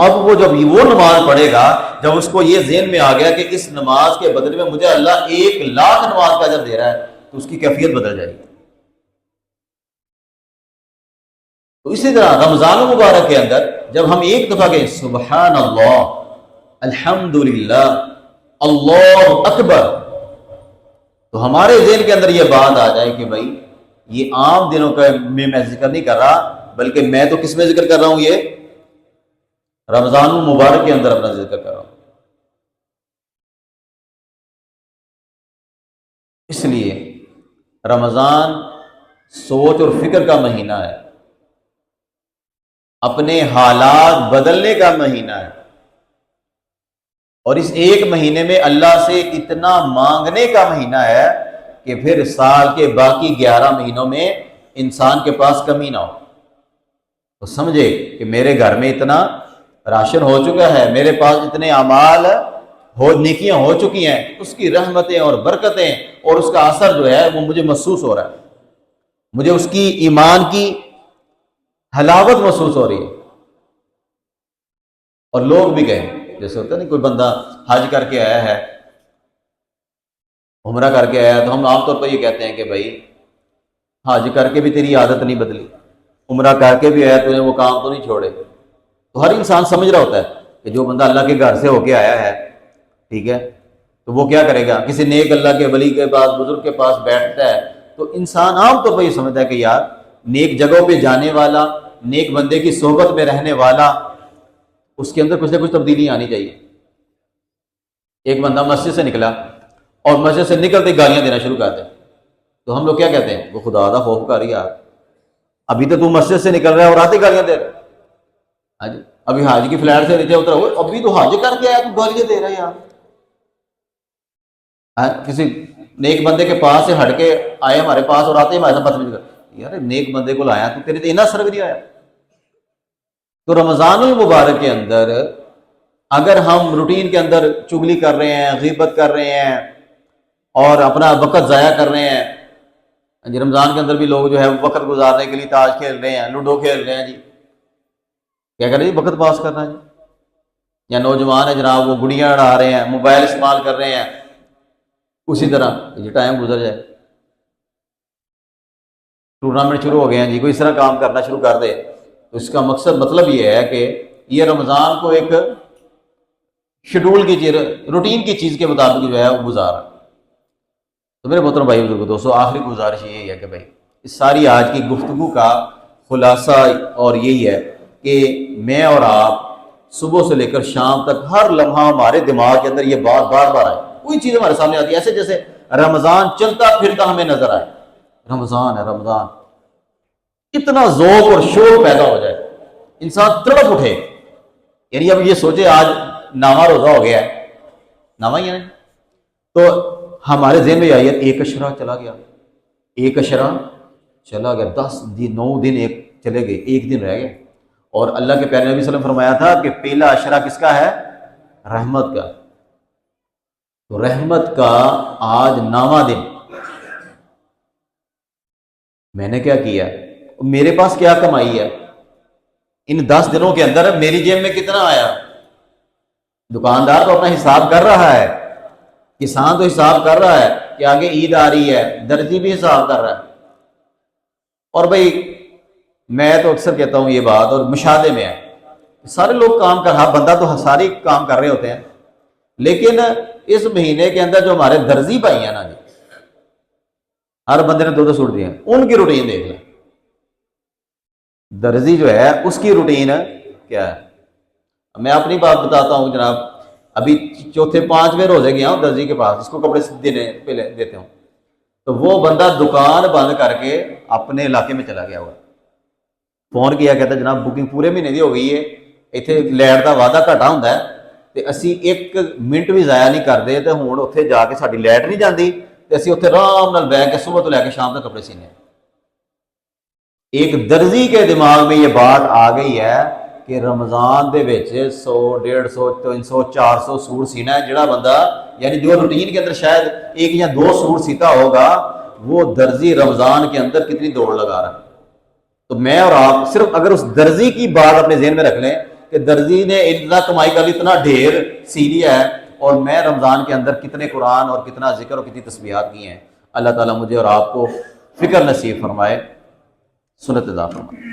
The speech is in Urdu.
اب وہ جب وہ نماز پڑھے گا، جب اس کو یہ ذہن میں آ گیا کہ اس نماز کے بدلے میں مجھے اللہ 1,00,000 نماز کا اجر دے رہا ہے، تو اس کی کیفیت بدل جائے گی۔ تو اسی طرح رمضان المبارک کے اندر جب ہم ایک دفعہ کہیں سبحان اللہ، الحمدللہ، اللہ اکبر، تو ہمارے ذہن کے اندر یہ بات آ جائے کہ بھائی یہ عام دنوں کا میں ذکر نہیں کر رہا، بلکہ میں تو کس میں ذکر کر رہا ہوں؟ یہ رمضان المبارک کے اندر اپنا ذکر کر رہا ہوں۔ اس لیے رمضان سوچ اور فکر کا مہینہ ہے، اپنے حالات بدلنے کا مہینہ ہے، اور اس ایک مہینے میں اللہ سے اتنا مانگنے کا مہینہ ہے کہ پھر سال کے باقی 11 مہینوں میں انسان کے پاس کمی نہ ہو، تو سمجھے کہ میرے گھر میں اتنا راشن ہو چکا ہے، میرے پاس اتنے اعمال نیکیاں ہو چکی ہیں، اس کی رحمتیں اور برکتیں اور اس کا اثر جو ہے وہ مجھے محسوس ہو رہا ہے، مجھے اس کی ایمان کی حلاوت محسوس ہو رہی ہے۔ اور لوگ بھی کہیں، جیسے ہوتا ہے نا کوئی بندہ حج کر کے آیا ہے، عمرہ کر کے آیا ہے، تو ہم عام طور پر یہ کہتے ہیں کہ بھائی حج کر کے بھی تیری عادت نہیں بدلی، عمرہ کر کے بھی آیا تو نے وہ کام تو نہیں چھوڑے۔ تو ہر انسان سمجھ رہا ہوتا ہے کہ جو بندہ اللہ کے گھر سے ہو کے آیا ہے، ٹھیک ہے، تو وہ کیا کرے گا؟ کسی نیک اللہ کے ولی کے پاس، بزرگ کے پاس بیٹھتا ہے تو انسان عام طور پر یہ سمجھتا ہے کہ یار نیک جگہوں پہ جانے والا، نیک بندے کی صحبت میں رہنے والا، اس کے اندر کچھ نہ کچھ تبدیلی آنی چاہیے۔ ایک بندہ مسجد سے نکلا اور مسجد سے نکلتے گالیاں دینا شروع کر دے، تو ہم لوگ کیا کہتے ہیں؟ وہ خدا دا خوف کر یار، ابھی تو مسجد سے نکل رہا ہے اور آتے گالیاں دے رہا ہے۔ ہاں جی، ابھی حاج کی فلائٹ سے نیچے اترا ہوا، ابھی تو حاج کر کے آیا تو گالیاں دے رہا ہے یار۔ کسی نیک بندے کے پاس سے ہٹ کے آئے ہمارے پاس اور آتے ہی ہمارے ساتھ بدتمیزی کر، یار نیک بندے کو لایا تو تیرے تو اتنا اثر بھی نہیں آیا۔ تو رمضان المبارک کے اندر اگر ہم روٹین کے اندر چگلی کر رہے ہیں، غیبت کر رہے ہیں اور اپنا وقت ضائع کر رہے ہیں، جی رمضان کے اندر بھی لوگ جو ہے وقت گزارنے کے لیے تاش کھیل رہے ہیں، لوڈو کھیل رہے ہیں، جی کیا کر رہے ہیں؟ جی وقت پاس کرنا ہے جی، یا نوجوان ہے جناب وہ گڑیاں اڑا رہے ہیں، موبائل استعمال کر رہے ہیں، اسی طرح یہ ٹائم گزر جائے۔ ٹورنامنٹ شروع ہو گئے ہیں جی، کوئی اس طرح کام کرنا شروع کر دے، تو اس کا مقصد مطلب یہ ہے کہ یہ رمضان کو ایک شیڈول کی چیز، روٹین کی چیز کے مطابق جو ہے وہ گزارا۔ تو میرے محترم بھائی بزرگو دوستو، آخری گزارش یہی ہے کہ بھائی اس ساری آج کی گفتگو کا خلاصہ اور یہی ہے کہ میں اور آپ صبح سے لے کر شام تک ہر لمحہ ہمارے دماغ کے اندر یہ بات بار بار آئے، کوئی چیز ہمارے سامنے آتی ہے ایسے جیسے رمضان چلتا پھرتا ہمیں نظر آئے، رمضان ہے رمضان، اتنا ذوق اور شوق پیدا ہو جائے، انسان تڑپ اٹھے، یعنی اب یہ سوچے آج نامہ روزہ ہو گیا ہے، نامہ ہی ہے نا، تو ہمارے ذہن میں آئی ہے ایک اشرا چلا گیا، ایک اشرا چلا گیا، 10 دن 9 دن ایک چلے گئے، ایک دن رہ گیا، اور اللہ کے پیارے نبی صلی اللہ علیہ وسلم فرمایا تھا کہ پہلا اشرا کس کا ہے؟ رحمت کا۔ تو رحمت کا آج 9واں دن، میں نے کیا کیا؟ میرے پاس کیا کمائی ہے؟ ان 10 دنوں کے اندر میری جیب میں کتنا آیا؟ دکاندار تو اپنا حساب کر رہا ہے، کسان تو حساب کر رہا ہے کہ آگے عید آ رہی ہے، درزی بھی حساب کر رہا ہے، اور بھائی میں تو اکثر کہتا ہوں یہ بات، اور مشاہدے میں ہے سارے لوگ کام کر، ہر بندہ تو سارے کام کر رہے ہوتے ہیں، لیکن اس مہینے کے اندر جو ہمارے درزی بھائی ہیں نا جی، ہر بندے نے 2 سوٹ دیے ہیں، ان کی روٹین دیکھ لیں، درزی جو ہے اس کی روٹین کیا ہے؟ میں اپنی بات بتاتا ہوں جناب، ابھی 4 5ویں روزے گیا ہوں درزی کے پاس، اس کو کپڑے دینے پہلے دیتے ہوں، تو وہ بندہ دکان بند کر کے اپنے علاقے میں چلا گیا ہوا، فون کیا، کہتا جناب بکنگ پورے مہینے دی ہو گئی ہے، اتنے لائٹ کا وعدہ گھاٹا ہوتا ہے تے اسی 1 منٹ بھی ضائع نہیں کرتے، تے ہن اتنے جا کے ساری لائٹ نہیں جاندی تے اسی اتنے آرام نال بیٹھ کے صبح تو لے کے شام تک کپڑے سینے۔ ایک درزی کے دماغ میں یہ بات آ گئی ہے کہ رمضان دے وچ 100 150 300 400 سوٹ سینا ہے، جڑا بندہ یعنی جو روٹین کے اندر شاید 1 یا 2 سوٹ سیتا ہوگا، وہ درزی رمضان کے اندر کتنی دوڑ لگا رہا ہے۔ تو میں اور آپ صرف اگر اس درزی کی بات اپنے ذہن میں رکھ لیں کہ درزی نے اتنا کمائی کر لی، اتنا ڈھیر سی لیا ہے، اور میں رمضان کے اندر کتنے قرآن اور کتنا ذکر اور کتنی تسبیحات کی ہیں۔ اللہ تعالیٰ مجھے اور آپ کو فکر نصیب فرمائے، سنت ادا فرمائے۔